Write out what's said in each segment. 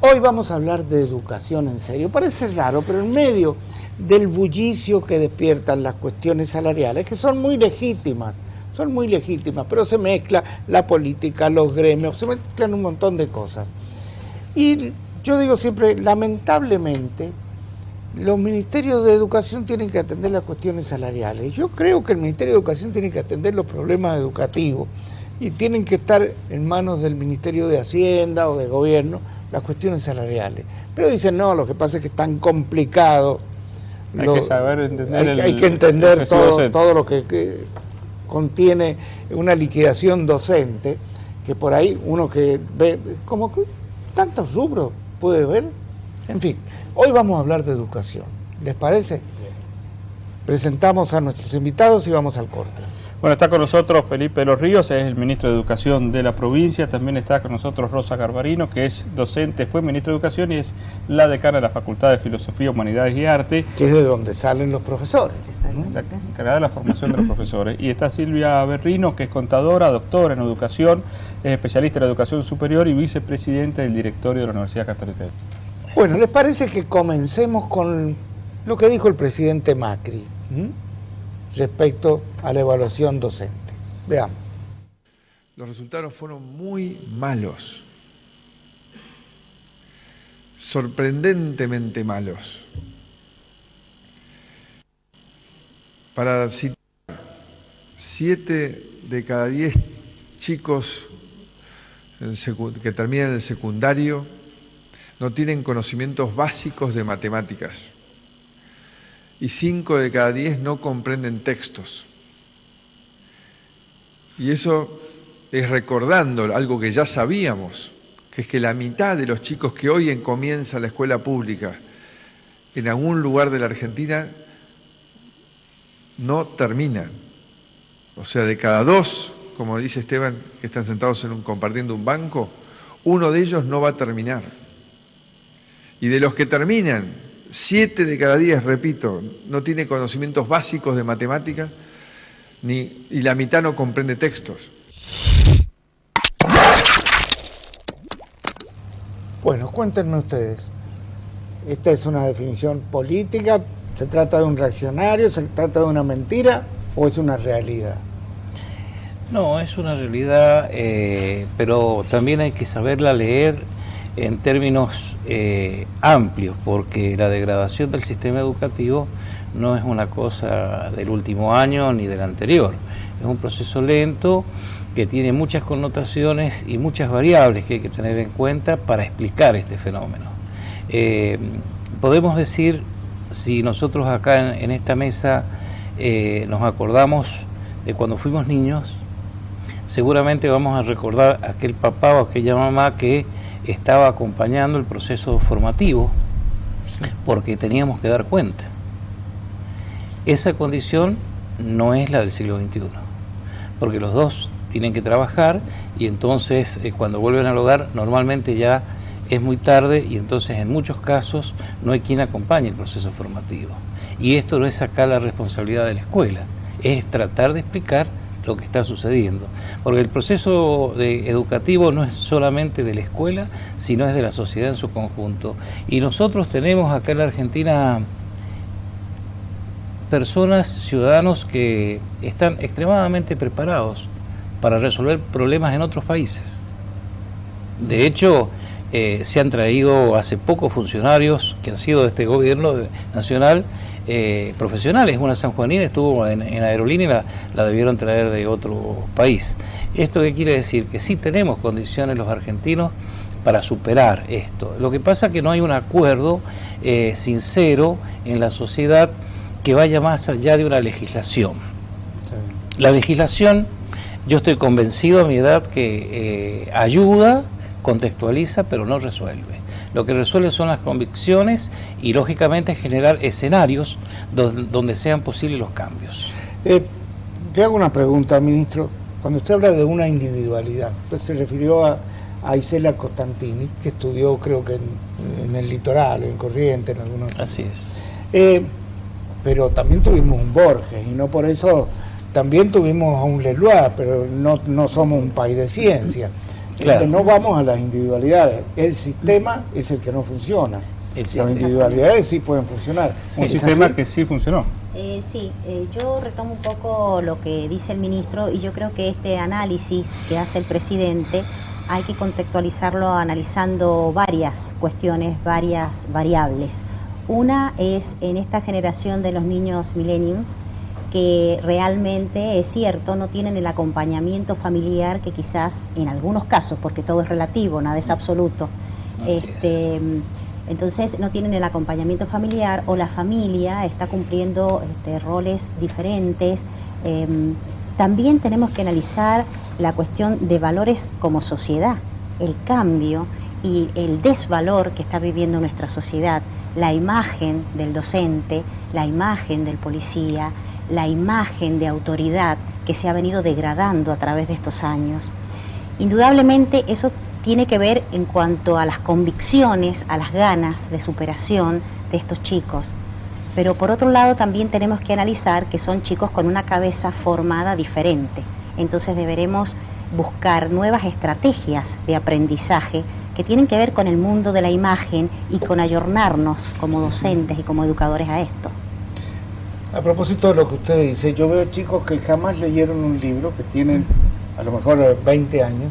Hoy vamos a hablar de educación en serio. Parece raro, pero en medio del bullicio que despiertan las cuestiones salariales, que son muy legítimas, pero se mezcla la política, los gremios, se mezclan un montón de cosas. Y yo digo siempre, lamentablemente, los ministerios de educación tienen que atender las cuestiones salariales. Yo creo que el Ministerio de Educación tiene que atender los problemas educativos y tienen que estar en manos del Ministerio de Hacienda o de Gobierno las cuestiones salariales. Pero dicen, no, lo que pasa es que es tan complicado. Hay que saber entender hay que entender todo lo que contiene una liquidación docente, que por ahí uno que ve, como que tantos rubros puede ver. En fin, hoy vamos a hablar de educación. ¿Les parece? Presentamos a nuestros invitados y vamos al corte. Bueno, está con nosotros Felipe de los Ríos, es el ministro de Educación de la provincia. También está con nosotros Rosa Garbarino, que es docente, fue ministra de Educación y es la decana de la Facultad de Filosofía, Humanidades y Arte. Que es de donde salen los profesores. Exacto, encargada de la formación de los profesores. Y está Silvia Berrino, que es contadora, doctora en educación, es especialista en educación superior y vicepresidenta del directorio de la Universidad Católica de Chile. Bueno, ¿les parece que comencemos con lo que dijo el presidente Macri respecto a la evaluación docente? Veamos. Los resultados fueron muy malos, sorprendentemente malos. Para citar, 7 de cada 10 chicos que terminan el secundario no tienen conocimientos básicos de matemáticas y 5 de cada 10 no comprenden textos. Y eso es recordando algo que ya sabíamos, que es que la mitad de los chicos que hoy comienzan la escuela pública en algún lugar de la Argentina no terminan. O sea, de cada 2, como dice Esteban, que están sentados compartiendo un banco, uno de ellos no va a terminar. Y de los que terminan, 7 de cada 10, repito, no tiene conocimientos básicos de matemática y la mitad no comprende textos. Bueno, cuéntenme ustedes. ¿Esta es una definición política? ¿Se trata de un reaccionario? ¿Se trata de una mentira? ¿O es una realidad? No, es una realidad, pero también hay que saberla leer en términos amplios, porque la degradación del sistema educativo no es una cosa del último año ni del anterior. Es un proceso lento que tiene muchas connotaciones y muchas variables que hay que tener en cuenta para explicar este fenómeno. Podemos decir, si nosotros acá en esta mesa nos acordamos de cuando fuimos niños, seguramente vamos a recordar a aquel papá o aquella mamá que estaba acompañando el proceso formativo, porque teníamos que dar cuenta. Esa condición no es la del siglo XXI, porque los dos tienen que trabajar y entonces cuando vuelven al hogar normalmente ya es muy tarde y entonces en muchos casos no hay quien acompañe el proceso formativo. Y esto no es sacar la responsabilidad de la escuela, es tratar de explicar lo que está sucediendo, porque el proceso educativo no es solamente de la escuela, sino es de la sociedad en su conjunto. Y nosotros tenemos acá en la Argentina personas, ciudadanos que están extremadamente preparados para resolver problemas en otros países. De hecho, se han traído hace poco funcionarios que han sido de este gobierno nacional, profesionales. Una sanjuanina estuvo en aerolínea y la debieron traer de otro país. ¿Esto qué quiere decir? Que sí tenemos condiciones los argentinos para superar esto. Lo que pasa es que no hay un acuerdo sincero en la sociedad que vaya más allá de una legislación. La legislación, yo estoy convencido a mi edad que ayuda, contextualiza, pero no resuelve. Lo que resuelve son las convicciones y, lógicamente, generar escenarios donde sean posibles los cambios. Le hago una pregunta, ministro. Cuando usted habla de una individualidad, usted se refirió a Isela Costantini, que estudió, creo que en el litoral, en Corrientes, en algunos... Así es. Pero también tuvimos un Borges, y no por eso... También tuvimos a un Leloir, pero no somos un país de ciencia. Claro. Que no vamos a las individualidades. El sistema es el que no funciona. Las individualidades sí pueden funcionar. Un sistema que sí funcionó. Yo retomo un poco lo que dice el ministro y yo creo que este análisis que hace el presidente hay que contextualizarlo analizando varias cuestiones, varias variables. Una es en esta generación de los niños millennials que realmente, es cierto, no tienen el acompañamiento familiar que quizás en algunos casos, porque todo es relativo, nada es absoluto, entonces no tienen el acompañamiento familiar o la familia está cumpliendo roles diferentes. También tenemos que analizar la cuestión de valores como sociedad, el cambio y el desvalor que está viviendo nuestra sociedad, la imagen del docente, la imagen del policía, la imagen de autoridad que se ha venido degradando a través de estos años. Indudablemente eso tiene que ver en cuanto a las convicciones, a las ganas de superación de estos chicos. Pero por otro lado también tenemos que analizar que son chicos con una cabeza formada diferente. Entonces deberemos buscar nuevas estrategias de aprendizaje que tienen que ver con el mundo de la imagen y con ayornarnos como docentes y como educadores a esto. A propósito de lo que usted dice, yo veo chicos que jamás leyeron un libro, que tienen a lo mejor 20 años,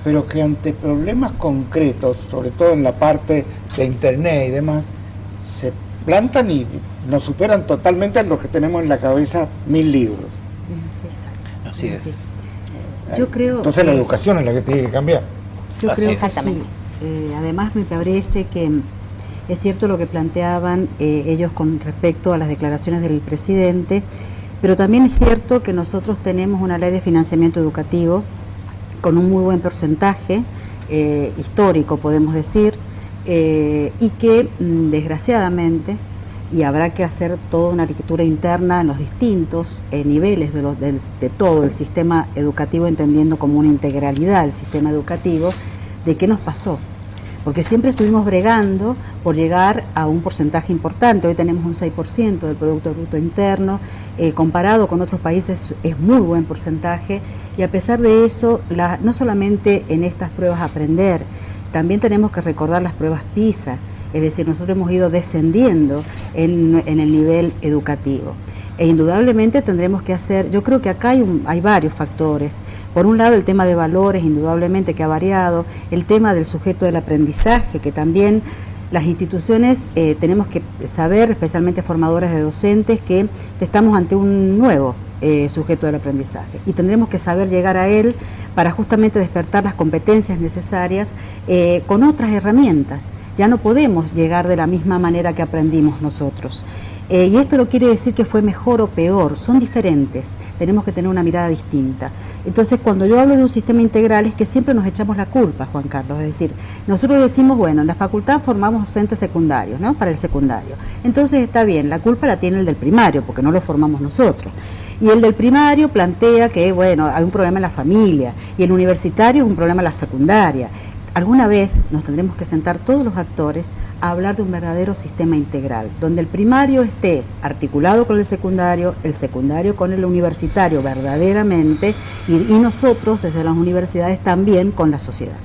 pero que ante problemas concretos, sobre todo en la parte de internet y demás, se plantan y nos superan totalmente a lo que tenemos en la cabeza 1000 libros. Sí, exacto. Así es. Yo creo entonces la educación es la que tiene que cambiar. Yo creo que exactamente. sí. Además me parece que es cierto lo que planteaban ellos con respecto a las declaraciones del presidente, pero también es cierto que nosotros tenemos una ley de financiamiento educativo con un muy buen porcentaje, histórico podemos decir, y que desgraciadamente, y habrá que hacer toda una arquitectura interna en los distintos niveles de todo el sistema educativo, entendiendo como una integralidad el sistema educativo, de qué nos pasó. Porque siempre estuvimos bregando por llegar a un porcentaje importante. Hoy tenemos un 6% del Producto Bruto Interno, comparado con otros países es muy buen porcentaje, y a pesar de eso, no solamente en estas pruebas aprender, también tenemos que recordar las pruebas PISA, es decir, nosotros hemos ido descendiendo en el nivel educativo. E indudablemente tendremos que hacer, yo creo que acá hay varios factores. Por un lado el tema de valores, indudablemente que ha variado, el tema del sujeto del aprendizaje, que también las instituciones tenemos que saber, especialmente formadores de docentes, que estamos ante un nuevo sujeto del aprendizaje y tendremos que saber llegar a él para justamente despertar las competencias necesarias con otras herramientas. Ya no podemos llegar de la misma manera que aprendimos nosotros. Y esto no quiere decir que fue mejor o peor, son diferentes, tenemos que tener una mirada distinta. Entonces, cuando yo hablo de un sistema integral es que siempre nos echamos la culpa, Juan Carlos, es decir, nosotros decimos, bueno, en la facultad formamos docentes secundarios, ¿no?, para el secundario. Entonces está bien, la culpa la tiene el del primario, porque no lo formamos nosotros. Y el del primario plantea que, bueno, hay un problema en la familia, y el universitario es un problema en la secundaria. Alguna vez nos tendremos que sentar todos los actores a hablar de un verdadero sistema integral, donde el primario esté articulado con el secundario con el universitario verdaderamente, y nosotros desde las universidades también con la sociedad.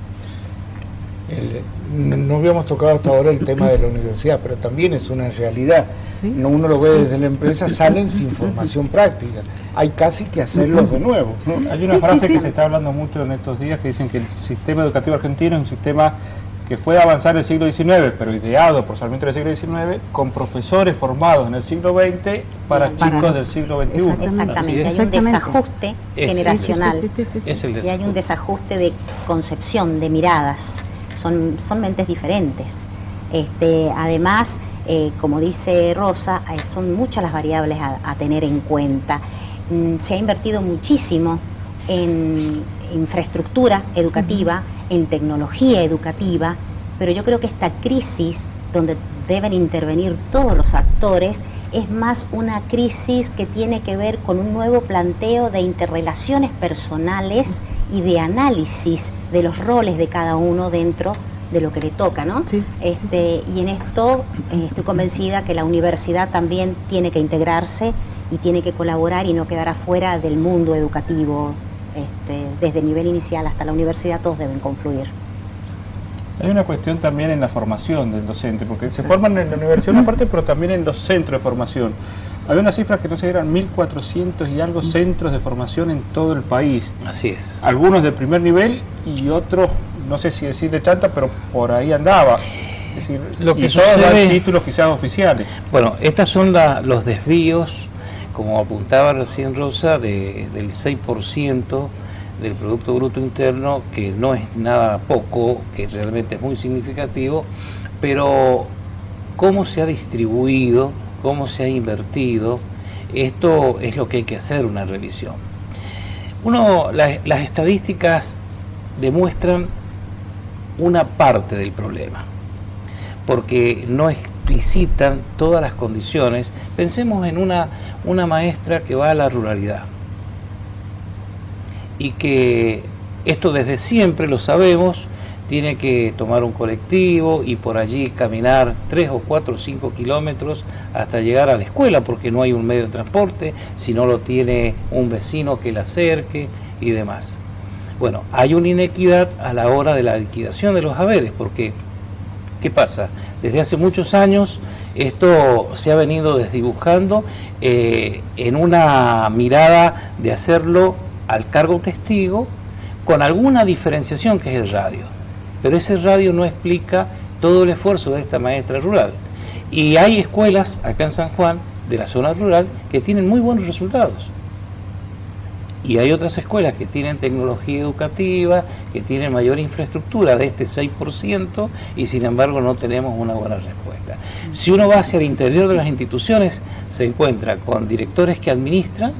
No habíamos tocado hasta ahora el tema de la universidad, pero también es una realidad. ¿Sí? Uno lo ve desde la empresa, salen sin formación práctica. Hay casi que hacerlos de nuevo, ¿no? Hay una frase que se está hablando mucho en estos días que dicen que el sistema educativo argentino es un sistema que fue avanzar en el siglo XIX, pero ideado por Sarmiento del siglo XIX, con profesores formados en el siglo XX para chicos del siglo XXI. Exactamente, hay un desajuste generacional, y hay un desajuste de concepción, de miradas, son mentes diferentes. Además, como dice Rosa, son muchas las variables a tener en cuenta. Se ha invertido muchísimo en infraestructura educativa, en tecnología educativa, pero yo creo que esta crisis, donde deben intervenir todos los actores, es más una crisis que tiene que ver con un nuevo planteo de interrelaciones personales y de análisis de los roles de cada uno dentro de lo que le toca, ¿no? Sí. Y en esto estoy convencida que la universidad también tiene que integrarse y tiene que colaborar y no quedar afuera del mundo educativo desde nivel inicial hasta la universidad, todos deben confluir. Hay una cuestión también en la formación del docente, porque se forman en la universidad una parte, pero también en los centros de formación. Hay unas cifras que no sé, eran 1.400 y algo centros de formación en todo el país. Así es. Algunos de primer nivel y otros, no sé si decir de chanta, pero por ahí andaba. Es decir, Lo que y todos dan sucede- títulos quizás oficiales. Bueno, estos son los desvíos, como apuntaba recién Rosa, del 6% del Producto Bruto Interno, que no es nada poco, que realmente es muy significativo, pero cómo se ha distribuido, cómo se ha invertido, esto es lo que hay que hacer una revisión. Las estadísticas demuestran una parte del problema, porque no explicitan todas las condiciones. Pensemos en una maestra que va a la ruralidad y que esto desde siempre lo sabemos, tiene que tomar un colectivo y por allí caminar 3 o 4 o 5 kilómetros hasta llegar a la escuela, porque no hay un medio de transporte, si no lo tiene un vecino que la acerque y demás. Bueno, hay una inequidad a la hora de la liquidación de los haberes, porque ¿qué pasa? Desde hace muchos años esto se ha venido desdibujando en una mirada de hacerlo al cargo testigo, con alguna diferenciación que es el radio. Pero ese radio no explica todo el esfuerzo de esta maestra rural. Y hay escuelas acá en San Juan, de la zona rural, que tienen muy buenos resultados. Y hay otras escuelas que tienen tecnología educativa, que tienen mayor infraestructura de este 6%, y sin embargo no tenemos una buena respuesta. Si uno va hacia el interior de las instituciones, se encuentra con directores que administran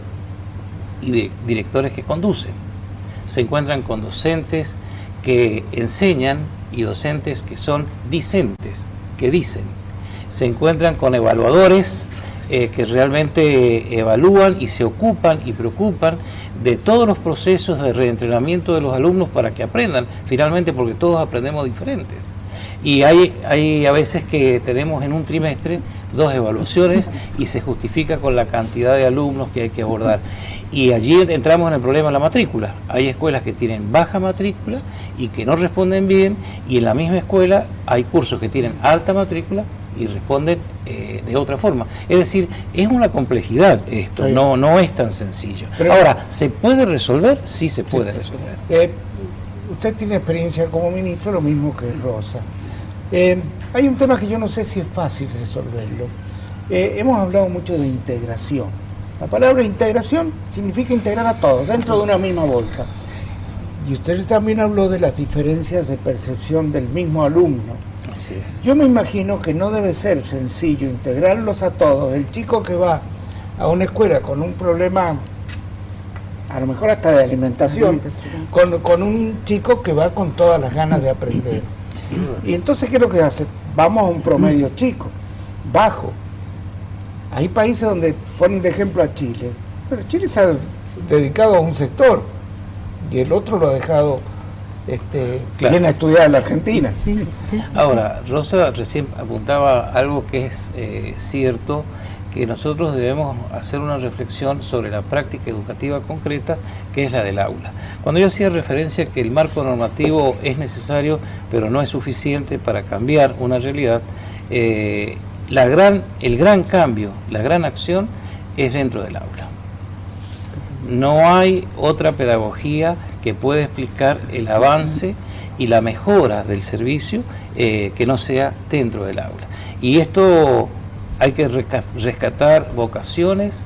y directores que conducen. Se encuentran con docentes que enseñan y docentes que son discentes, que dicen. Se encuentran con evaluadores que realmente evalúan y se ocupan y preocupan de todos los procesos de reentrenamiento de los alumnos para que aprendan, finalmente, porque todos aprendemos diferentes. Y hay a veces que tenemos en un trimestre 2 evaluaciones y se justifica con la cantidad de alumnos que hay que abordar. Y allí entramos en el problema de la matrícula. Hay escuelas que tienen baja matrícula y que no responden bien, y en la misma escuela hay cursos que tienen alta matrícula y responden de otra forma. Es decir, es una complejidad esto, no es tan sencillo. Pero, ahora, ¿se puede resolver? Sí se puede resolver. Usted tiene experiencia como ministro, lo mismo que Rosa. Hay un tema que yo no sé si es fácil resolverlo. Hemos hablado mucho de integración. La palabra integración significa integrar a todos dentro de una misma bolsa. Y usted también habló de las diferencias de percepción del mismo alumno. Así es. Yo me imagino que no debe ser sencillo integrarlos a todos. El chico que va a una escuela con un problema, a lo mejor hasta de alimentación, con un chico que va con todas las ganas de aprender. Y entonces, ¿qué es lo que hace? Vamos a un promedio chico, bajo. Hay países donde ponen de ejemplo a Chile, pero Chile se ha dedicado a un sector y el otro lo ha dejado Claro. viene a estudiar en la Argentina. Sí, sí. Ahora, Rosa recién apuntaba algo que es cierto, que nosotros debemos hacer una reflexión sobre la práctica educativa concreta, que es la del aula. Cuando yo hacía referencia a que el marco normativo es necesario, pero no es suficiente para cambiar una realidad, el gran cambio, la gran acción es dentro del aula. No hay otra pedagogía que pueda explicar el avance y la mejora del servicio que no sea dentro del aula. Y esto hay que rescatar vocaciones,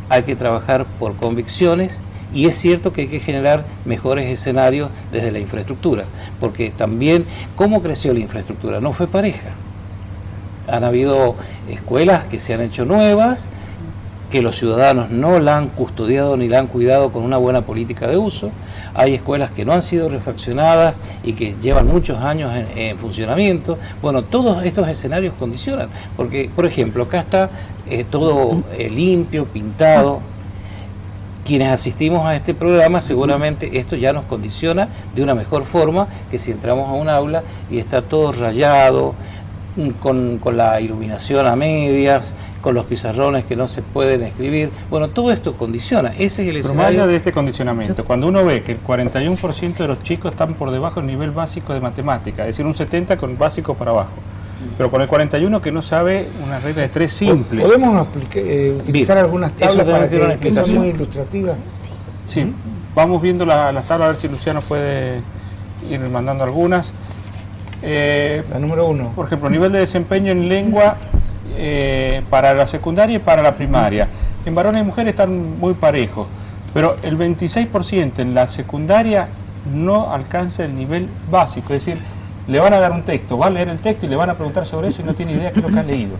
hay que trabajar por convicciones, y es cierto que hay que generar mejores escenarios desde la infraestructura, porque también, ¿cómo creció la infraestructura? No fue pareja. Han habido escuelas que se han hecho nuevas, que los ciudadanos no la han custodiado ni la han cuidado con una buena política de uso. Hay escuelas que no han sido refaccionadas y que llevan muchos años en funcionamiento. Bueno, todos estos escenarios condicionan, porque, por ejemplo, acá está todo limpio, pintado. Quienes asistimos a este programa, seguramente esto ya nos condiciona de una mejor forma que si entramos a un aula y está todo rayado, con la iluminación a medias, con los pizarrones que no se pueden escribir. Bueno, todo esto condiciona. Ese es el Pero más escenario. allá de este condicionamiento, cuando uno ve que el 41% de los chicos están por debajo del nivel básico de matemática, es decir, un 70% con básico para abajo, pero con el 41% que no sabe una regla de 3 simple. ¿Podemos utilizar Bien. algunas Eso tablas también para tiene una que son explicación. muy ilustrativas? Sí, vamos viendo las tablas, a ver si Luciano puede ir mandando algunas. La número 1. Por ejemplo, nivel de desempeño en lengua para la secundaria y para la primaria. En varones y mujeres están muy parejos, pero el 26% en la secundaria no alcanza el nivel básico, es decir, le van a dar un texto, va a leer el texto y le van a preguntar sobre eso y no tiene idea qué es lo que ha leído.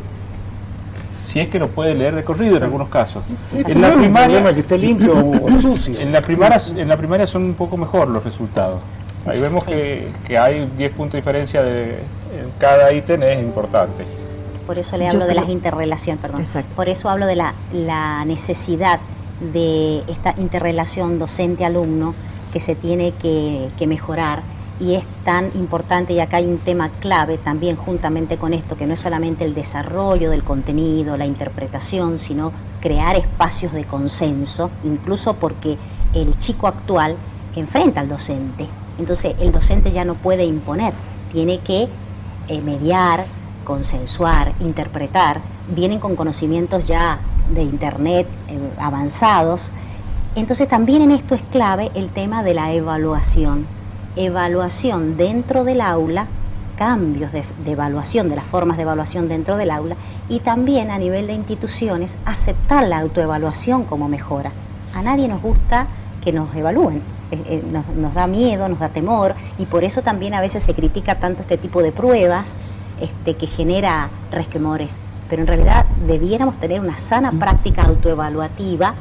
Si es que lo puede leer de corrido en algunos casos. En la primaria, que esté limpio o sucio. en la primaria son un poco mejor los resultados. Ahí vemos que hay 10 puntos de diferencia en cada ítem, es importante. Por eso le Yo hablo de creo- las interrelaciones, perdón. Exacto. Por eso hablo de la necesidad de esta interrelación docente-alumno que se tiene que mejorar, y es tan importante, y acá hay un tema clave también juntamente con esto, que no es solamente el desarrollo del contenido, la interpretación, sino crear espacios de consenso, incluso porque el chico actual enfrenta al docente. Entonces el docente ya no puede imponer, tiene que mediar, consensuar, interpretar. Vienen con conocimientos ya de internet avanzados. Entonces también en esto es clave el tema de la evaluación. Evaluación dentro del aula, cambios de evaluación, de las formas de evaluación dentro del aula, y también a nivel de instituciones aceptar la autoevaluación como mejora. A nadie nos gusta que nos evalúen. Nos da miedo, nos da temor, y por eso también a veces se critica tanto este tipo de pruebas que genera resquemores. Pero en realidad debiéramos tener una sana práctica autoevaluativa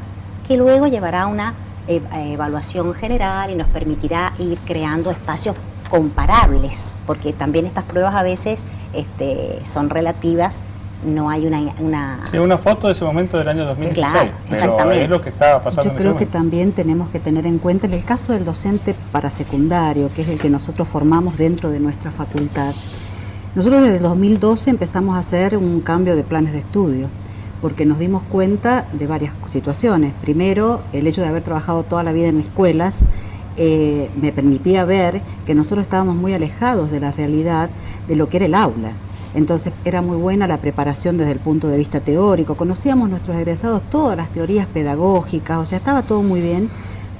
que luego llevará a una evaluación general y nos permitirá ir creando espacios comparables, porque también estas pruebas a veces son relativas. No hay una Sí, una foto de ese momento del año 2016, Claro, pero exactamente. es lo que estaba pasando Yo en creo ese que momento. también tenemos que tener en cuenta en el caso del docente para secundario, que es el que nosotros formamos dentro de nuestra facultad. Nosotros desde el 2012 empezamos a hacer un cambio de planes de estudio, porque nos dimos cuenta de varias situaciones. Primero, el hecho de haber trabajado toda la vida en escuelas me permitía ver que nosotros estábamos muy alejados de la realidad de lo que era el aula. Entonces era muy buena la preparación desde el punto de vista teórico, conocíamos nuestros egresados todas las teorías pedagógicas, o sea, estaba todo muy bien,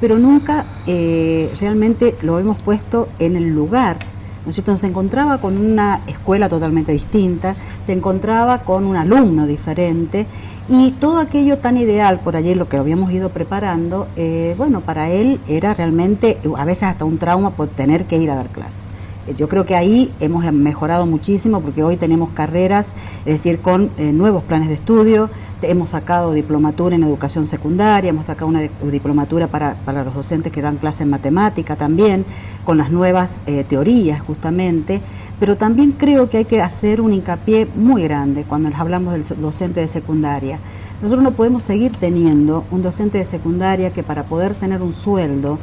pero nunca realmente lo hemos puesto en el lugar, ¿no es cierto? Se encontraba con una escuela totalmente distinta, se encontraba con un alumno diferente, y todo aquello tan ideal por allí, lo que lo habíamos ido preparando, bueno, para él era realmente a veces hasta un trauma por tener que ir a dar clase. Yo creo que ahí hemos mejorado muchísimo, porque hoy tenemos carreras, es decir, con nuevos planes de estudio. Hemos sacado diplomatura en educación secundaria, hemos sacado una diplomatura para los docentes que dan clase en matemática también, con las nuevas teorías justamente, pero también creo que hay que hacer un hincapié muy grande cuando les hablamos del docente de secundaria. Nosotros no podemos seguir teniendo un docente de secundaria que, para poder tener un sueldo,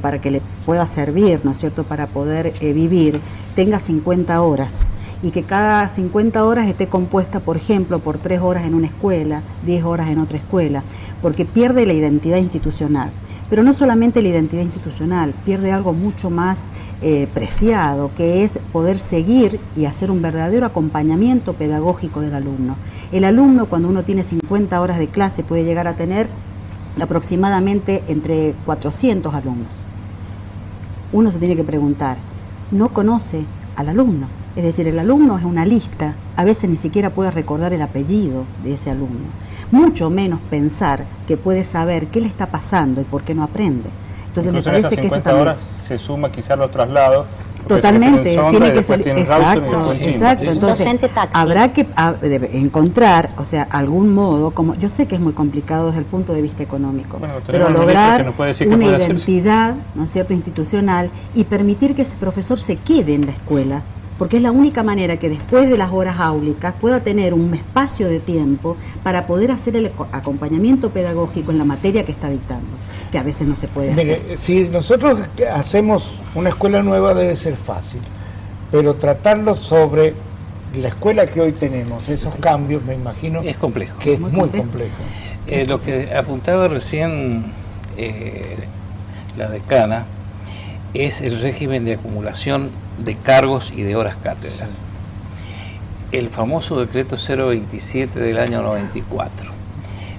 para que le pueda servir, ¿no es cierto?, para poder vivir, tenga 50 horas, y que cada 50 horas esté compuesta, por ejemplo, por 3 horas en una escuela, 10 horas en otra escuela, porque pierde la identidad institucional. Pero no solamente la identidad institucional, pierde algo mucho más preciado, que es poder seguir y hacer un verdadero acompañamiento pedagógico del alumno. El alumno, cuando uno tiene 50 horas de clase, puede llegar a tener aproximadamente entre 400 alumnos. Uno se tiene que preguntar, no conoce al alumno, es decir, el alumno es una lista, a veces ni siquiera puede recordar el apellido de ese alumno, mucho menos pensar que puede saber qué le está pasando y por qué no aprende. Entonces Incluso me parece en esas que eso 50 también... horas se suma quizás los traslados. porque Totalmente, tienen sonda tiene y que después ser, tienen Rawson y exacto, después Jimbo. exacto. Entonces Docente taxi. habrá que encontrar, o sea, algún modo, como yo sé que es muy complicado desde el punto de vista económico, Bueno, tenemos pero un ministro que lograr nos puede decir qué una puede hacerse. identidad, ¿no es cierto?, institucional, y permitir que ese profesor se quede en la escuela, porque es la única manera que después de las horas áulicas pueda tener un espacio de tiempo para poder hacer el acompañamiento pedagógico en la materia que está dictando, que a veces no se puede hacer. Mire, si nosotros hacemos una escuela nueva debe ser fácil, pero tratarlo sobre la escuela que hoy tenemos, esos cambios, me imagino Es complejo. que es muy complejo. Lo que apuntaba recién la decana es el régimen de acumulación de cargos y de horas cátedras. El famoso decreto 027 del año 94.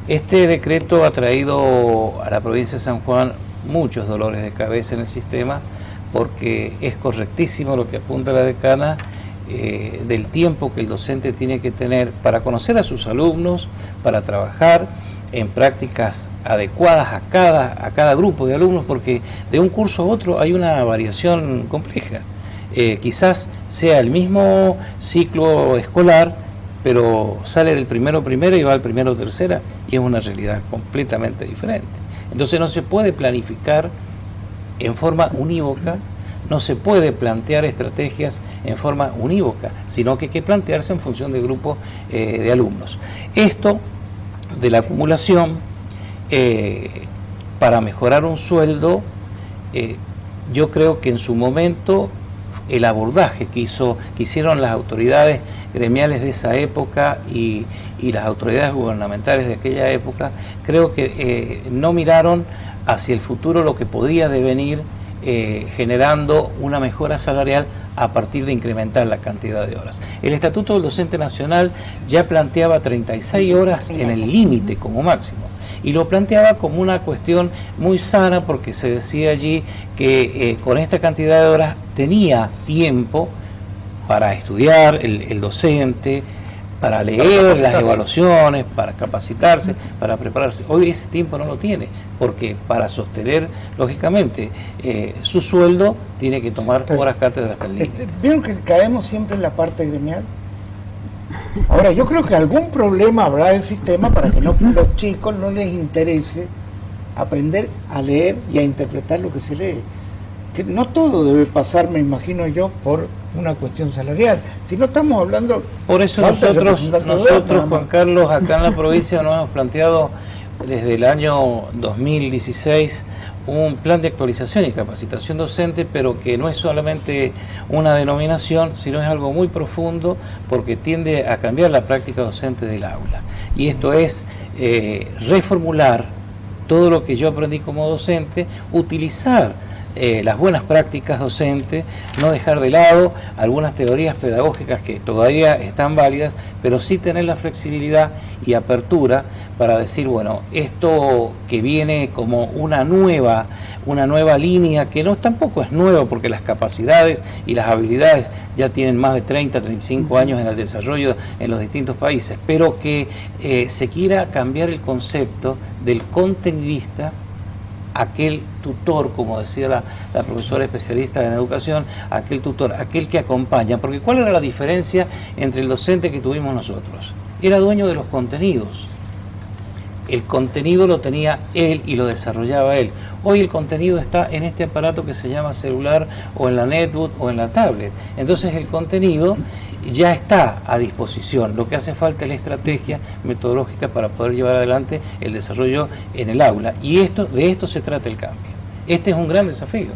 Este decreto ha traído a la provincia de San Juan muchos dolores de cabeza en el sistema, porque es correctísimo lo que apunta la decana del tiempo que el docente tiene que tener para conocer a sus alumnos, para trabajar en prácticas adecuadas a cada grupo de alumnos, porque de un curso a otro hay una variación compleja. Quizás sea el mismo ciclo escolar, pero sale del primero y va al primero tercera, y es una realidad completamente diferente. Entonces no se puede planificar en forma unívoca, no se puede plantear estrategias en forma unívoca, sino que hay que plantearse en función del grupo de alumnos. Esto de la acumulación, para mejorar un sueldo, yo creo que en su momento el abordaje que hicieron las autoridades gremiales de esa época y las autoridades gubernamentales de aquella época, creo que no miraron hacia el futuro lo que podía devenir generando una mejora salarial a partir de incrementar la cantidad de horas. El Estatuto del Docente Nacional ya planteaba 36 horas en el límite como máximo, y lo planteaba como una cuestión muy sana, porque se decía allí que con esta cantidad de horas tenía tiempo para estudiar el docente, para leer las evaluaciones, para capacitarse, para prepararse. Hoy ese tiempo no lo tiene, porque para sostener, lógicamente, su sueldo tiene que tomar horas cátedras hasta el límite. ¿Vieron que caemos siempre en la parte gremial? Ahora, yo creo que algún problema habrá del sistema para que los chicos no les interese aprender a leer y a interpretar lo que se lee. Que no todo debe pasar, me imagino yo, por una cuestión salarial. Si no estamos hablando... Por eso nosotros Juan Carlos, acá en la provincia nos hemos planteado desde el año 2016 un plan de actualización y capacitación docente, pero que no es solamente una denominación, sino es algo muy profundo, porque tiende a cambiar la práctica docente del aula. Y esto es reformular todo lo que yo aprendí como docente, utilizar las buenas prácticas docentes, no dejar de lado algunas teorías pedagógicas que todavía están válidas, pero sí tener la flexibilidad y apertura para decir, bueno, esto que viene como una nueva línea, que no tampoco es nueva, porque las capacidades y las habilidades ya tienen más de 30, 35 años en el desarrollo en los distintos países, pero que se quiera cambiar el concepto del contenidista, aquel tutor, como decía la profesora especialista en educación, aquel tutor, aquel que acompaña, porque ¿cuál era la diferencia entre el docente que tuvimos nosotros? Era dueño de los contenidos. El contenido lo tenía él y lo desarrollaba él. Hoy el contenido está en este aparato que se llama celular, o en la netbook, o en la tablet. Entonces el contenido ya está a disposición. Lo que hace falta es la estrategia metodológica para poder llevar adelante el desarrollo en el aula. Y de esto se trata el cambio. Este es un gran desafío.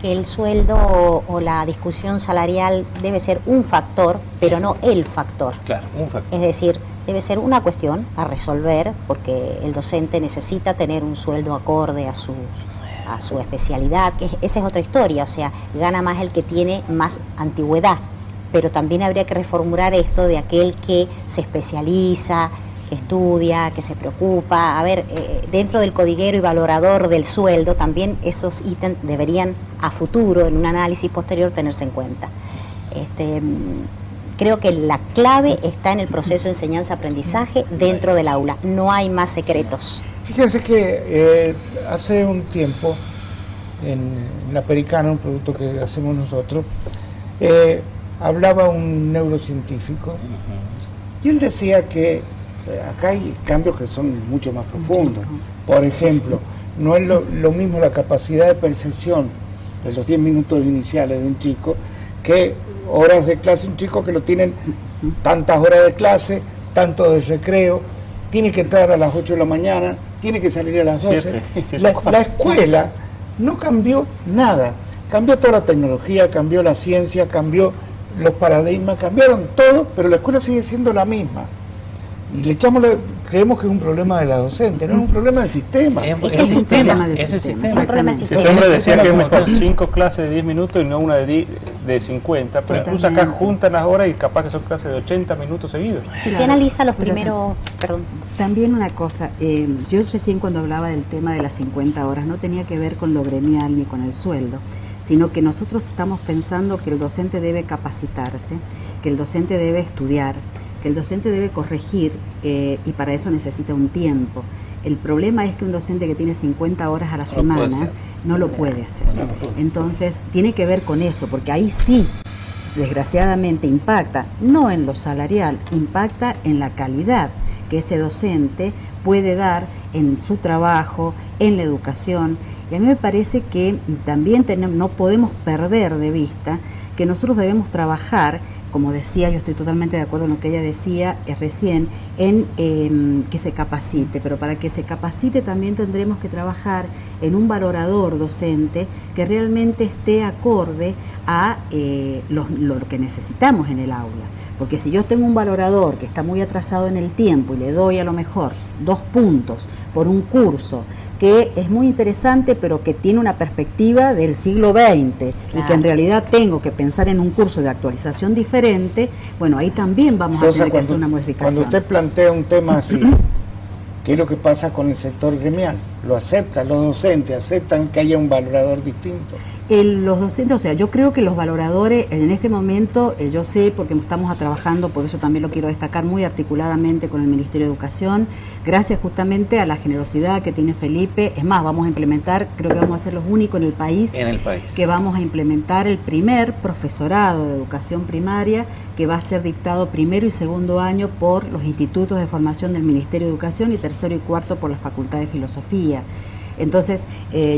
El sueldo o la discusión salarial debe ser un factor, pero no el factor. Claro, un factor. Es decir, debe ser una cuestión a resolver, porque el docente necesita tener un sueldo acorde a su especialidad, que esa es otra historia, o sea, gana más el que tiene más antigüedad, pero también habría que reformular esto de aquel que se especializa, que estudia, que se preocupa. A ver, dentro del codiguero y valorador del sueldo, también esos ítems deberían a futuro, en un análisis posterior, tenerse en cuenta. Creo que la clave está en el proceso de enseñanza-aprendizaje dentro del aula. No hay más secretos. Fíjense que hace un tiempo, en la Pericana, un producto que hacemos nosotros, hablaba un neurocientífico y él decía que acá hay cambios que son mucho más profundos. Por ejemplo, no es lo mismo la capacidad de percepción de los 10 minutos iniciales de un chico que horas de clase. Un chico que lo tienen tantas horas de clase, tanto de recreo, tiene que entrar a las 8 de la mañana, tiene que salir a las 12. La escuela no cambió nada. Cambió toda la tecnología, cambió la ciencia, cambió los paradigmas cambiaron, todo, pero la escuela sigue siendo la misma. Y creemos que es un problema de la docente, no es un problema del sistema. Es el sistema. Este hombre decía que es mejor 5 clases de 10 minutos y no una de 50, pero incluso acá juntan las horas y capaz que son clases de 80 minutos seguidos. Si usted analiza los primeros... Perdón. También una cosa, yo recién cuando hablaba del tema de las 50 horas no tenía que ver con lo gremial ni con el sueldo, sino que nosotros estamos pensando que el docente debe capacitarse, que el docente debe estudiar, que el docente debe corregir y para eso necesita un tiempo. El problema es que un docente que tiene 50 horas a la semana no lo puede hacer. Entonces tiene que ver con eso, porque ahí sí, desgraciadamente impacta, no en lo salarial, impacta en la calidad que ese docente puede dar en su trabajo, en la educación. Y a mí me parece que también no podemos perder de vista que nosotros debemos trabajar, como decía, yo estoy totalmente de acuerdo en lo que ella decía recién, en que se capacite, pero para que se capacite también tendremos que trabajar en un valorador docente que realmente esté acorde a lo que necesitamos en el aula. Porque si yo tengo un valorador que está muy atrasado en el tiempo y le doy a lo mejor 2 puntos por un curso que es muy interesante, pero que tiene una perspectiva del siglo XX y que en realidad tengo que pensar en un curso de actualización diferente, bueno, ahí también vamos a tener que hacer una modificación. Cuando usted plantea un tema así, ¿qué es lo que pasa con el sector gremial? ¿Lo aceptan los docentes? ¿Aceptan que haya un valorador distinto? Los docentes, o sea, yo creo que los valoradores en este momento, yo sé porque estamos trabajando, por eso también lo quiero destacar muy articuladamente con el Ministerio de Educación, gracias justamente a la generosidad que tiene Felipe. Es más, vamos a implementar, creo que vamos a ser los únicos en el país que vamos a implementar el primer profesorado de educación primaria que va a ser dictado primero y segundo año por los institutos de formación del Ministerio de Educación y tercero y cuarto por la Facultad de Filosofía. Entonces,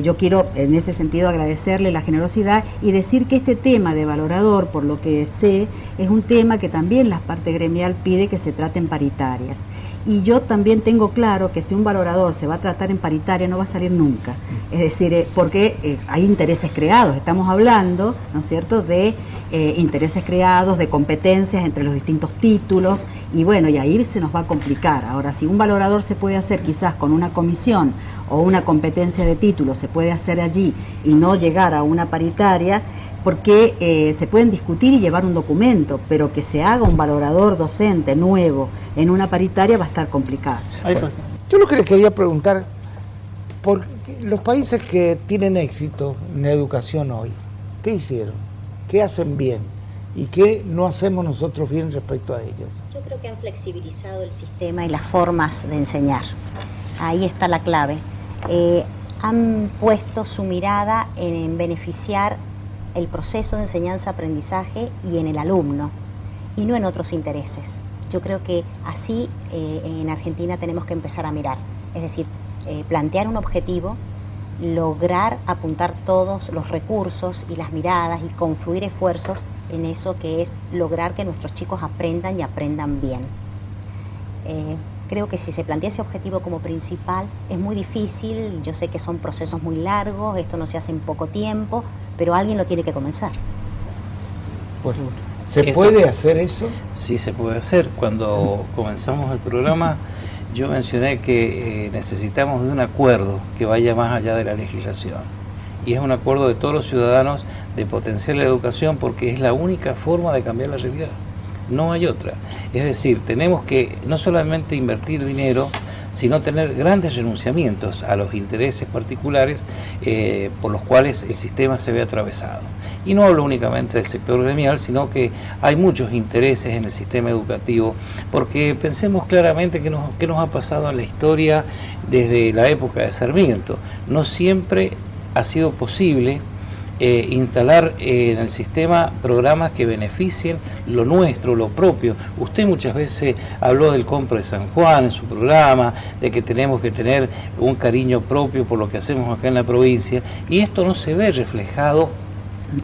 yo quiero en ese sentido agradecerle la generosidad y decir que este tema de valorador, por lo que sé, es un tema que también la parte gremial pide que se traten paritarias. Y yo también tengo claro que si un valorador se va a tratar en paritaria no va a salir nunca. Es decir, porque hay intereses creados. Estamos hablando, ¿no es cierto?, de intereses creados, de competencias entre los distintos títulos y bueno, y ahí se nos va a complicar. Ahora, si un valorador se puede hacer quizás con una comisión o una competencia de títulos, se puede hacer allí y no llegar a una paritaria, porque se pueden discutir y llevar un documento, pero que se haga un valorador docente nuevo en una paritaria va a estar complicado. Yo lo que les quería preguntar, por los países que tienen éxito en la educación hoy, ¿qué hicieron? ¿Qué hacen bien? ¿Y qué no hacemos nosotros bien respecto a ellos? Yo creo que han flexibilizado el sistema y las formas de enseñar. Ahí está la clave. Han puesto su mirada en beneficiar el proceso de enseñanza-aprendizaje y en el alumno, y no en otros intereses. Yo creo que así en Argentina tenemos que empezar a mirar, es decir, plantear un objetivo, lograr apuntar todos los recursos y las miradas y confluir esfuerzos en eso que es lograr que nuestros chicos aprendan y aprendan bien. Creo que si se plantea ese objetivo como principal es muy difícil, yo sé que son procesos muy largos, esto no se hace en poco tiempo, pero alguien lo tiene que comenzar. Pues, ¿se puede hacer eso? Sí, se puede hacer. Cuando comenzamos el programa yo mencioné que necesitamos de un acuerdo que vaya más allá de la legislación. Y es un acuerdo de todos los ciudadanos de potenciar la educación porque es la única forma de cambiar la realidad. No hay otra. Es decir, tenemos que no solamente invertir dinero, sino tener grandes renunciamientos a los intereses particulares por los cuales el sistema se ve atravesado. Y no hablo únicamente del sector gremial, sino que hay muchos intereses en el sistema educativo, porque pensemos claramente qué nos ha pasado en la historia desde la época de Sarmiento. No siempre ha sido posible instalar en el sistema programas que beneficien lo nuestro, lo propio. Usted muchas veces habló del Compro de San Juan en su programa, de que tenemos que tener un cariño propio por lo que hacemos acá en la provincia, y esto no se ve reflejado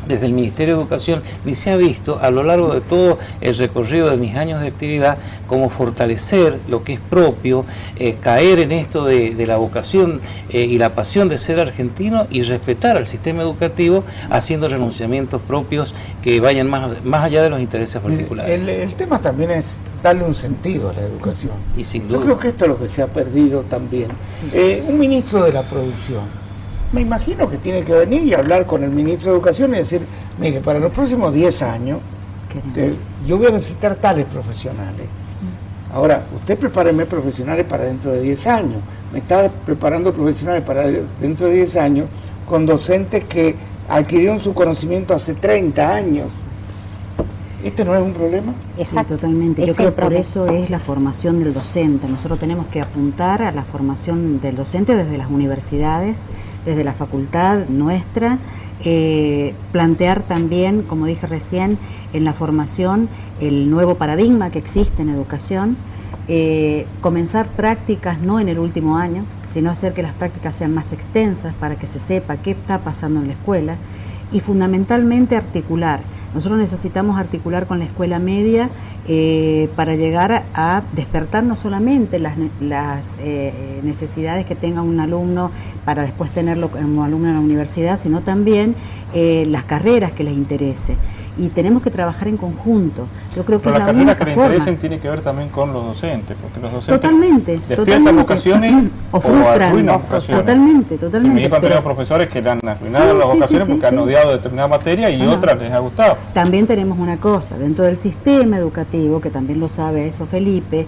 desde el Ministerio de Educación, ni se ha visto a lo largo de todo el recorrido de mis años de actividad cómo fortalecer lo que es propio, caer en esto de la vocación y la pasión de ser argentino y respetar al sistema educativo haciendo renunciamientos propios que vayan más allá de los intereses particulares. El tema también es darle un sentido a la educación. Y sin Yo duda. creo que esto es lo que se ha perdido también. Un ministro de la producción, me imagino que tiene que venir y hablar con el ministro de Educación y decir, mire, para los próximos 10 años, yo voy a necesitar tales profesionales. Ahora, usted prepáreme profesionales para dentro de 10 años. Me está preparando profesionales para dentro de 10 años con docentes que adquirieron su conocimiento hace 30 años. ¿Este no es un problema? Exacto. Sí, totalmente. Yo Ese creo que por problema. eso es la formación del docente. Nosotros tenemos que apuntar a la formación del docente desde las universidades, desde la facultad nuestra, plantear también, como dije recién, en la formación el nuevo paradigma que existe en educación, comenzar prácticas no en el último año, sino hacer que las prácticas sean más extensas para que se sepa qué está pasando en la escuela y fundamentalmente articular. Nosotros necesitamos articular con la escuela media para llegar a despertar no solamente las necesidades que tenga un alumno para después tenerlo como alumno en la universidad, sino también las carreras que les interese. Y tenemos que trabajar en conjunto. Yo creo que Pero es las la carreras única que les forma. interesen tiene que ver también con los docentes, porque los docentes Totalmente, despiertan vocaciones o frustran, arruinan vocaciones. totalmente. Sí, mi hijo ha tenido profesores que le han arruinado las vocaciones porque han odiado determinada materia y otras les ha gustado. También tenemos una cosa, dentro del sistema educativo, que también lo sabe eso Felipe,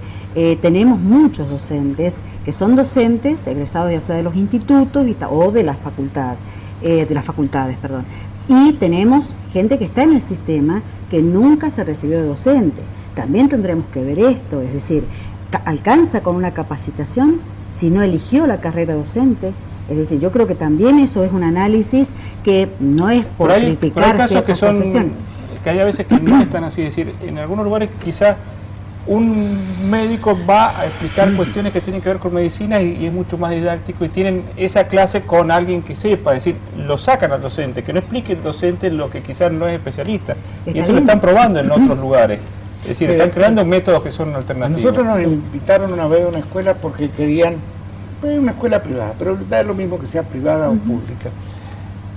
tenemos muchos docentes que son docentes egresados ya sea de los institutos o de la facultad, de las facultades, perdón. Y tenemos gente que está en el sistema que nunca se recibió de docente. También tendremos que ver esto, es decir, ¿alcanza con una capacitación si no eligió la carrera docente? Es decir, yo creo que también eso es un análisis que no es por criticar hay casos ciertas profesiones. que hay a veces que no están así, es decir, en algunos lugares quizás un médico va a explicar cuestiones que tienen que ver con medicina y es mucho más didáctico y tienen esa clase con alguien que sepa, es decir, lo sacan al docente, que no explique el docente lo que quizás no es especialista. Y eso lo están probando en otros lugares. Es decir, están creando métodos que son A alternativos. nosotros nos invitaron una vez a una escuela porque querían, una escuela privada, pero da lo mismo que sea privada o pública.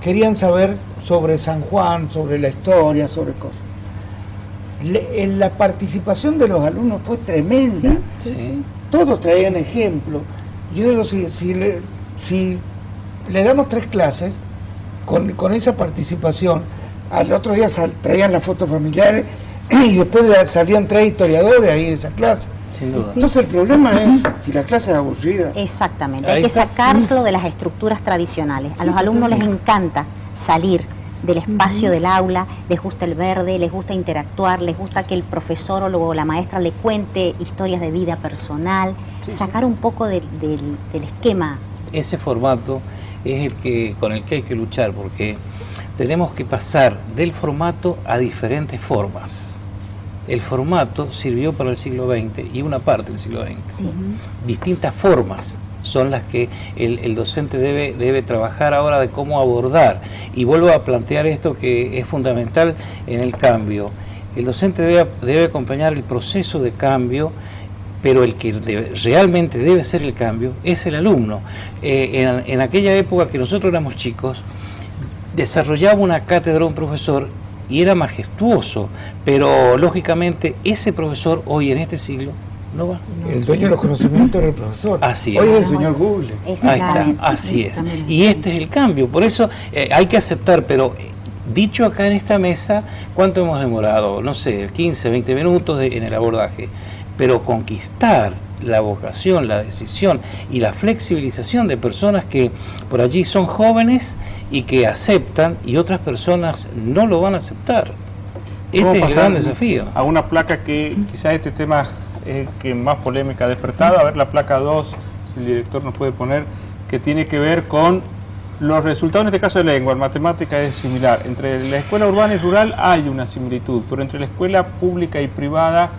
Querían saber sobre San Juan, sobre la historia, sobre cosas. La participación de los alumnos fue tremenda. Sí. Todos traían ejemplos. Yo digo, si le damos 3 clases con esa participación, al otro día traían las fotos familiares y después salían 3 historiadores ahí de esa clase. Sin duda. Entonces el problema es si la clase es aburrida. Exactamente, Ahí hay que está. sacarlo de las estructuras tradicionales. A los alumnos les encanta salir del espacio del aula, les gusta el verde, les gusta interactuar, les gusta que el profesor o luego la maestra le cuente historias de vida personal, sacar un poco del esquema. Ese formato es con el que hay que luchar, porque tenemos que pasar del formato a diferentes formas. El formato sirvió para el siglo XX y una parte del siglo XX. Sí. Distintas formas son las que el docente debe trabajar ahora de cómo abordar. Y vuelvo a plantear esto que es fundamental en el cambio. El docente debe acompañar el proceso de cambio, pero el que realmente debe hacer el cambio es el alumno. En aquella época que nosotros éramos chicos, desarrollaba una cátedra un profesor y era majestuoso, pero lógicamente ese profesor hoy en este siglo no va. El dueño de los conocimientos era el profesor. Así Hoy es. es el señor Google. Ahí está, Exactamente. así es. Y este es el cambio, por eso hay que aceptar, pero dicho acá en esta mesa, ¿cuánto hemos demorado? No sé, 15, 20 minutos en el abordaje, pero conquistar la vocación, la decisión y la flexibilización de personas que por allí son jóvenes y que aceptan y otras personas no lo van a aceptar. Este es el gran desafío. A una placa que quizás este tema es que más polémica ha despertado, a ver la placa 2, si el director nos puede poner, que tiene que ver con los resultados, en este caso de lengua, en matemática es similar. Entre la escuela urbana y rural hay una similitud, pero entre la escuela pública y privada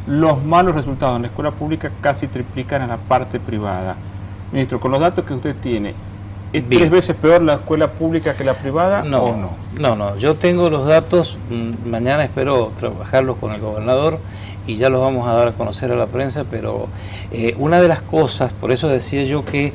los malos resultados en la escuela pública casi triplican a la parte privada. Ministro, con los datos que usted tiene, ¿Es Bien. 3 veces peor la escuela pública que la privada o no? No, yo tengo los datos, mañana espero trabajarlos con el gobernador y ya los vamos a dar a conocer a la prensa, pero una de las cosas, por eso decía yo que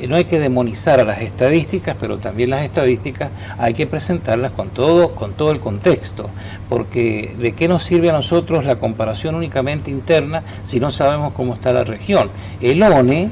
no hay que demonizar a las estadísticas, pero también las estadísticas hay que presentarlas con todo el contexto, porque ¿de qué nos sirve a nosotros la comparación únicamente interna si no sabemos cómo está la región? El ONE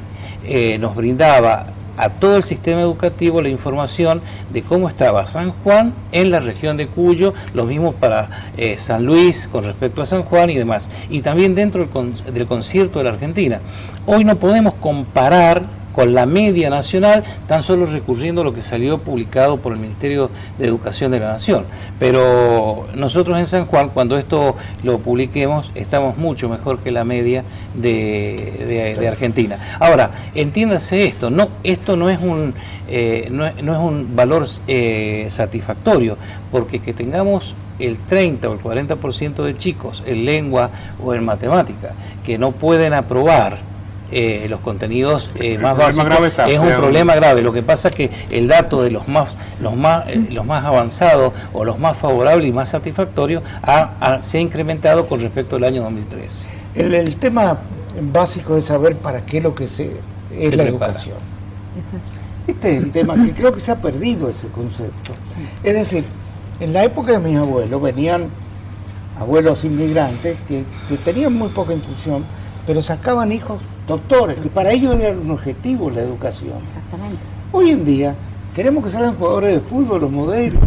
nos brindaba a todo el sistema educativo la información de cómo estaba San Juan en la región de Cuyo, lo mismo para San Luis con respecto a San Juan y demás, y también dentro del concierto de la Argentina. Hoy no podemos comparar con la media nacional, tan solo recurriendo a lo que salió publicado por el Ministerio de Educación de la Nación. Pero nosotros en San Juan, cuando esto lo publiquemos, estamos mucho mejor que la media de Argentina. Ahora, entiéndase esto no es un valor satisfactorio, porque que tengamos el 30 o el 40% de chicos en lengua o en matemática que no pueden aprobar los contenidos más básicos es un problema grave. Lo que pasa es que el dato de los más avanzados o los más favorables y más satisfactorios se ha incrementado con respecto al año 2013. El tema básico es saber para qué lo que es la educación. Exacto. Este es el tema, que creo que se ha perdido ese concepto. Sí. Es decir, en la época de mis abuelos venían abuelos inmigrantes que tenían muy poca instrucción, pero sacaban hijos doctores, y para ellos era un objetivo la educación. Exactamente. Hoy en día queremos que salgan jugadores de fútbol, los modelos.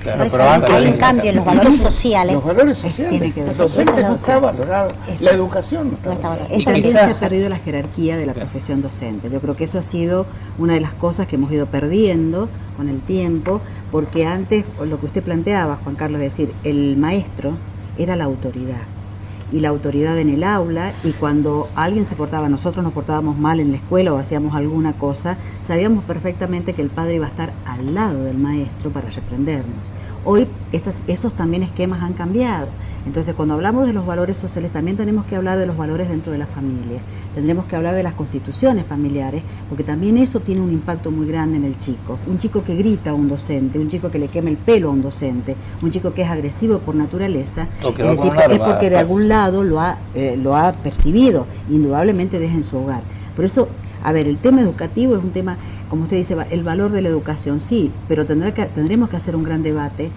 Claro, pero hay un cambio en los valores sociales. Los valores sociales. El docente no está valorado, la educación no está valorada. Y también se ha perdido la jerarquía de la profesión docente. Yo creo que eso ha sido una de las cosas que hemos ido perdiendo con el tiempo, porque antes, lo que usted planteaba, Juan Carlos, es decir, el maestro era la autoridad. Y la autoridad en el aula, y cuando alguien se portaba, nosotros nos portábamos mal en la escuela o hacíamos alguna cosa, sabíamos perfectamente que el padre iba a estar al lado del maestro para reprendernos. Hoy esos también esquemas han cambiado. Entonces, cuando hablamos de los valores sociales, también tenemos que hablar de los valores dentro de la familia. Tendremos que hablar de las constituciones familiares, porque también eso tiene un impacto muy grande en el chico. Un chico que grita a un docente, un chico que le quema el pelo a un docente, un chico que es agresivo por naturaleza, es decir, es porque de algún lado lo ha percibido, indudablemente desde en su hogar. Por eso, a ver, el tema educativo es un tema, como usted dice, el valor de la educación, sí, pero tendremos que hacer un gran debate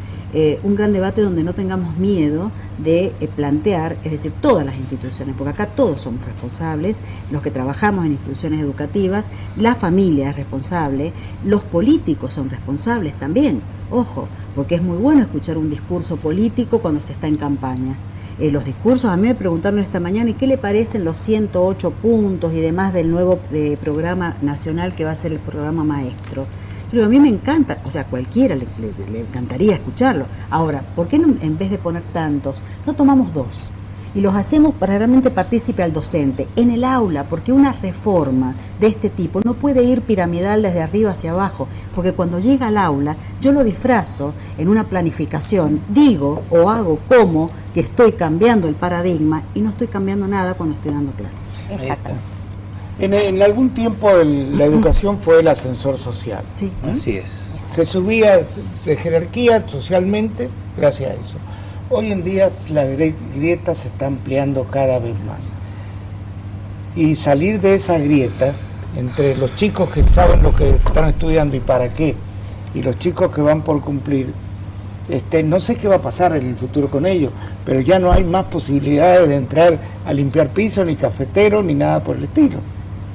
donde no tengamos miedo de plantear, es decir, todas las instituciones, porque acá todos somos responsables, los que trabajamos en instituciones educativas, la familia es responsable, los políticos son responsables también, ojo, porque es muy bueno escuchar un discurso político cuando se está en campaña. Los discursos, a mí me preguntaron esta mañana, ¿y qué le parecen los 108 puntos y demás del nuevo programa nacional que va a ser el programa maestro? Pero a mí me encanta, o sea, a cualquiera le encantaría escucharlo. Ahora, ¿por qué no, en vez de poner tantos, no tomamos 2? Y los hacemos para realmente partícipe al docente en el aula, porque una reforma de este tipo no puede ir piramidal desde arriba hacia abajo, porque cuando llega al aula yo lo disfrazo en una planificación, digo o hago como que estoy cambiando el paradigma y no estoy cambiando nada cuando estoy dando clase. Exacto. En algún tiempo la educación fue el ascensor social. Sí. Así es. Se subía de jerarquía socialmente gracias a eso. Hoy en día la grieta se está ampliando cada vez más. Y salir de esa grieta entre los chicos que saben lo que están estudiando y para qué, y los chicos que van por cumplir, no sé qué va a pasar en el futuro con ellos, pero ya no hay más posibilidades de entrar a limpiar piso, ni cafetero, ni nada por el estilo.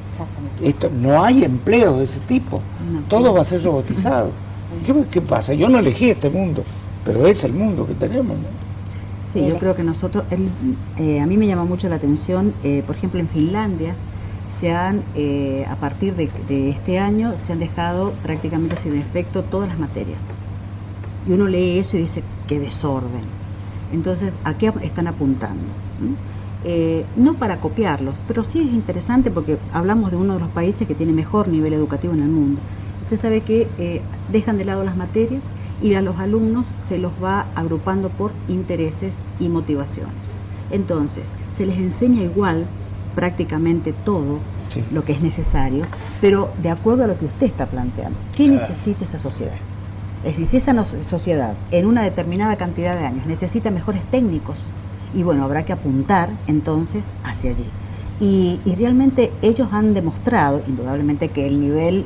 Exactamente. No hay empleo de ese tipo, todo va a ser robotizado. ¿Qué pasa? Yo no elegí este mundo, pero es el mundo que tenemos, ¿no? Sí, yo creo que nosotros, a mí me llama mucho la atención, por ejemplo en Finlandia, a partir de este año, se han dejado prácticamente sin efecto todas las materias. Y uno lee eso y dice, qué desorden. Entonces, ¿a qué están apuntando? No para copiarlos, pero sí es interesante porque hablamos de uno de los países que tiene mejor nivel educativo en el mundo. Usted sabe que dejan de lado las materias y a los alumnos se los va agrupando por intereses y motivaciones. Entonces, se les enseña igual prácticamente todo, Sí. lo que es necesario, pero de acuerdo a lo que usted está planteando. ¿Qué necesita esa sociedad? Es decir, si esa sociedad en una determinada cantidad de años necesita mejores técnicos, y bueno, habrá que apuntar entonces hacia allí. Y realmente ellos han demostrado, indudablemente, que el nivel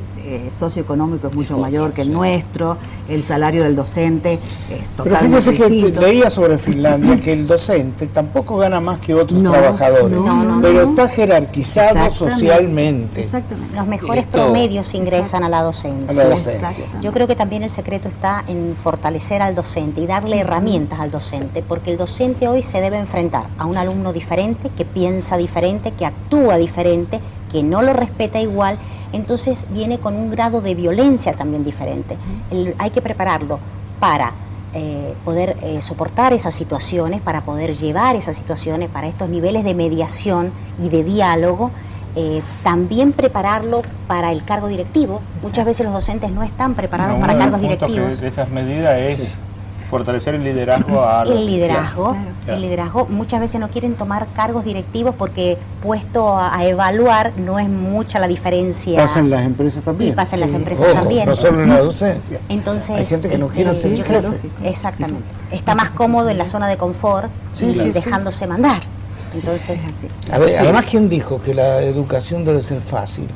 socioeconómico es mucho mayor que el nuestro, el salario del docente es totalmente distinto. Pero fíjese distinto. que leía sobre Finlandia que el docente tampoco gana más que otros No, trabajadores, no, pero no. está jerarquizado Exactamente, socialmente. Exactamente. Los mejores Esto- promedios ingresan a la docencia. A la docencia. Exactamente. Yo creo que también el secreto está en fortalecer al docente y darle herramientas al docente, porque el docente hoy se debe enfrentar a un alumno diferente, que piensa diferente, que actúa diferente, que no lo respeta igual, entonces viene con un grado de violencia también diferente. Hay que prepararlo para poder soportar esas situaciones, para poder llevar esas situaciones, para estos niveles de mediación y de diálogo. También prepararlo para el cargo directivo. Muchas veces los docentes no están preparados Uno para de los cargos puntos directivos. de esas medidas es fortalecer el liderazgo a los El liderazgo, Claro. el liderazgo, muchas veces no quieren tomar cargos directivos porque puesto a evaluar no es mucha la diferencia. Pasa en las empresas también. Y pasa en las empresas Ojo, también. no solo en la docencia. Entonces, hay gente que no quiere ser yo jefe. creo que exactamente. Está más cómodo en la zona de confort Sí, y sí, sí. dejándose mandar. Entonces, Es así. A ver, además, ¿quién dijo que la educación debe ser fácil?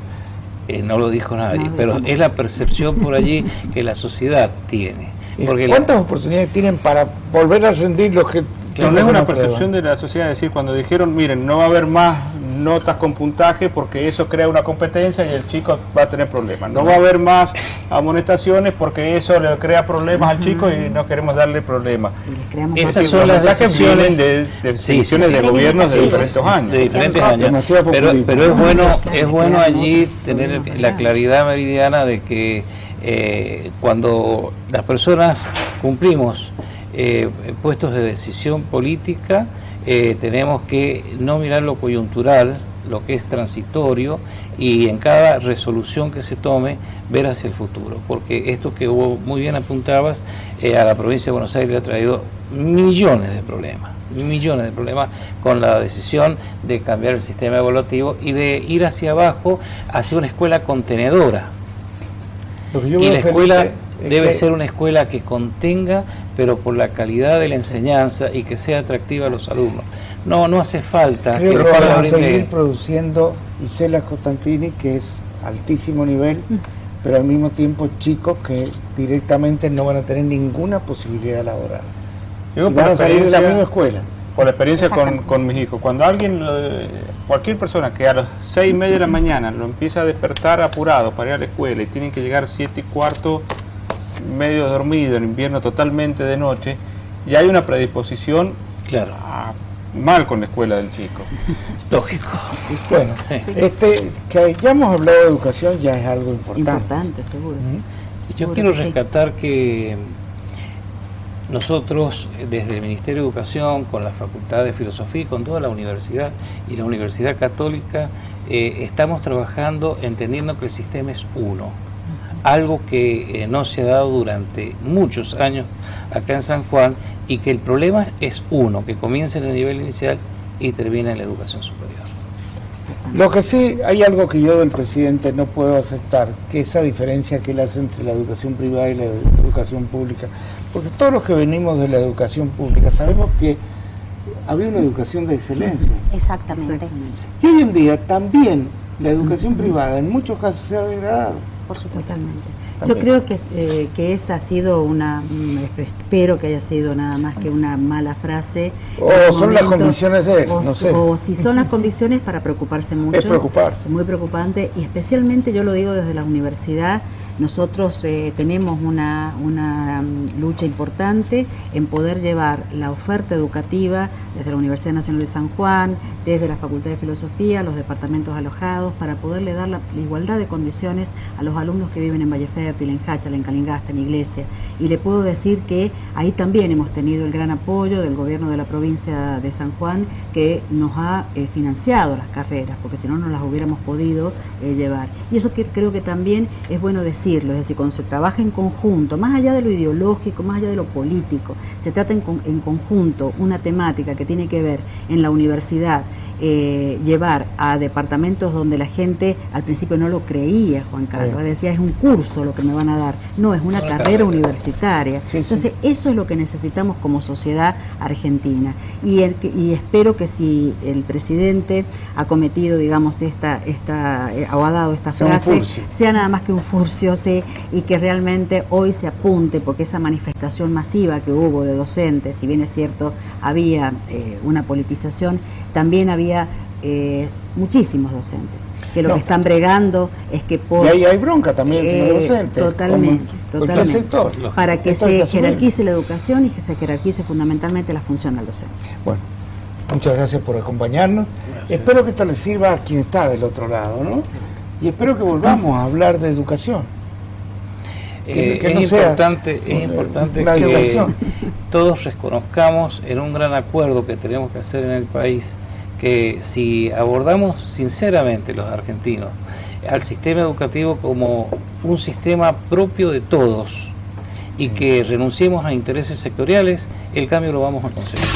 No lo dijo nadie, No, pero no. es la percepción por allí que la sociedad tiene. Porque ¿Cuántas oportunidades tienen para volver a rendir los que... Pero no es una percepción de la sociedad, es decir, cuando dijeron, miren, no va a haber más notas con puntaje porque eso crea una competencia y el chico va a tener problemas. No va a haber más amonestaciones porque eso le crea problemas al chico y no queremos darle problemas. Y les creamos Esas más- son Los las mensajes decisiones vienen de Sí, decisiones sí, sí. de gobiernos de Sí, sí, diferentes sí. años. de diferentes Demasiado años, populismo. pero es bueno, Claro, es bueno creamos allí otros tener problemas, la claro. claridad meridiana de que cuando las personas cumplimos puestos de decisión política, tenemos que no mirar lo coyuntural, lo que es transitorio, y en cada resolución que se tome ver hacia el futuro, porque esto que vos muy bien apuntabas, a la provincia de Buenos Aires le ha traído millones de problemas con la decisión de cambiar el sistema evaluativo y de ir hacia abajo, hacia una escuela contenedora. Lo que yo Y veo, la escuela Felipe, es debe que- ser una escuela que contenga, pero por la calidad de la enseñanza y que sea atractiva a los alumnos. No hace falta Creo que la vamos escuela a brinde- seguir produciendo Isela Costantini, que es altísimo nivel, pero al mismo tiempo chicos que directamente no van a tener ninguna posibilidad laboral. Digo, Y por van a salir de la experiencia- misma escuela. Por la experiencia Exactamente. con mis hijos, cuando alguien, cualquier persona que a las 6:30 de la mañana lo empieza a despertar apurado para ir a la escuela y tienen que llegar 7:15, medio dormido, en invierno totalmente de noche, y hay una predisposición Claro, mal con la escuela del chico. lógico. Bueno, que hayamos hablado de educación ya es algo importante. Importante, seguro. Yo Seguro quiero que sí. rescatar que nosotros, desde el Ministerio de Educación, con la Facultad de Filosofía y con toda la universidad y la Universidad Católica, estamos trabajando entendiendo que el sistema es uno. Algo que no se ha dado durante muchos años acá en San Juan, y que el problema es uno, que comienza en el nivel inicial y termina en la educación superior. Lo que sí, hay algo que yo del presidente no puedo aceptar, que esa diferencia que él hace entre la educación privada y la educación pública, porque todos los que venimos de la educación pública sabemos que había una educación de excelencia. exactamente. Exactamente. Y hoy en día también la educación privada en muchos casos se ha degradado. Por supuesto. Totalmente. También. Yo creo que esa ha sido espero que haya sido nada más que una mala frase. O En un son las momento- convicciones de él, o, no sé. o si son las convicciones, para preocuparse mucho. Es preocuparse. Muy preocupante, y especialmente yo lo digo desde la universidad. Nosotros tenemos una lucha importante en poder llevar la oferta educativa desde la Universidad Nacional de San Juan, desde la Facultad de Filosofía, los departamentos alojados, para poderle dar la igualdad de condiciones a los alumnos que viven en Valle Fértil, en Cháchara, en Calingasta, en Iglesia. Y le puedo decir que ahí también hemos tenido el gran apoyo del gobierno de la provincia de San Juan, que nos ha financiado las carreras, porque si no, no las hubiéramos podido llevar. Y eso que creo que también es bueno decirlo, es decir, cuando se trabaja en conjunto, más allá de lo ideológico, más allá de lo político, se trata en conjunto una temática que tiene que ver en la universidad, llevar a departamentos donde la gente al principio no lo creía, Juan Carlos, decía es un curso lo que me van a dar, no, es una carrera universitaria. Sí, entonces eso es lo que necesitamos como sociedad argentina y espero que si el presidente ha cometido, digamos, o ha dado esta frase, sea nada más que un furcio, sí, y que realmente hoy se apunte, porque esa manifestación masiva que hubo de docentes, si bien es cierto había una politización, también había muchísimos docentes que lo que están bregando es que y ahí hay bronca también entre los docentes, totalmente sector, para que se jerarquice la educación y que se jerarquice fundamentalmente la función del docente. Bueno, muchas gracias por acompañarnos. Gracias. Espero que esto les sirva a quien está del otro lado, ¿no? Sí. Y espero que volvamos a hablar de educación. Es importante que todos reconozcamos en un gran acuerdo que tenemos que hacer en el país, que si abordamos sinceramente los argentinos al sistema educativo como un sistema propio de todos y que renunciemos a intereses sectoriales, el cambio lo vamos a conseguir.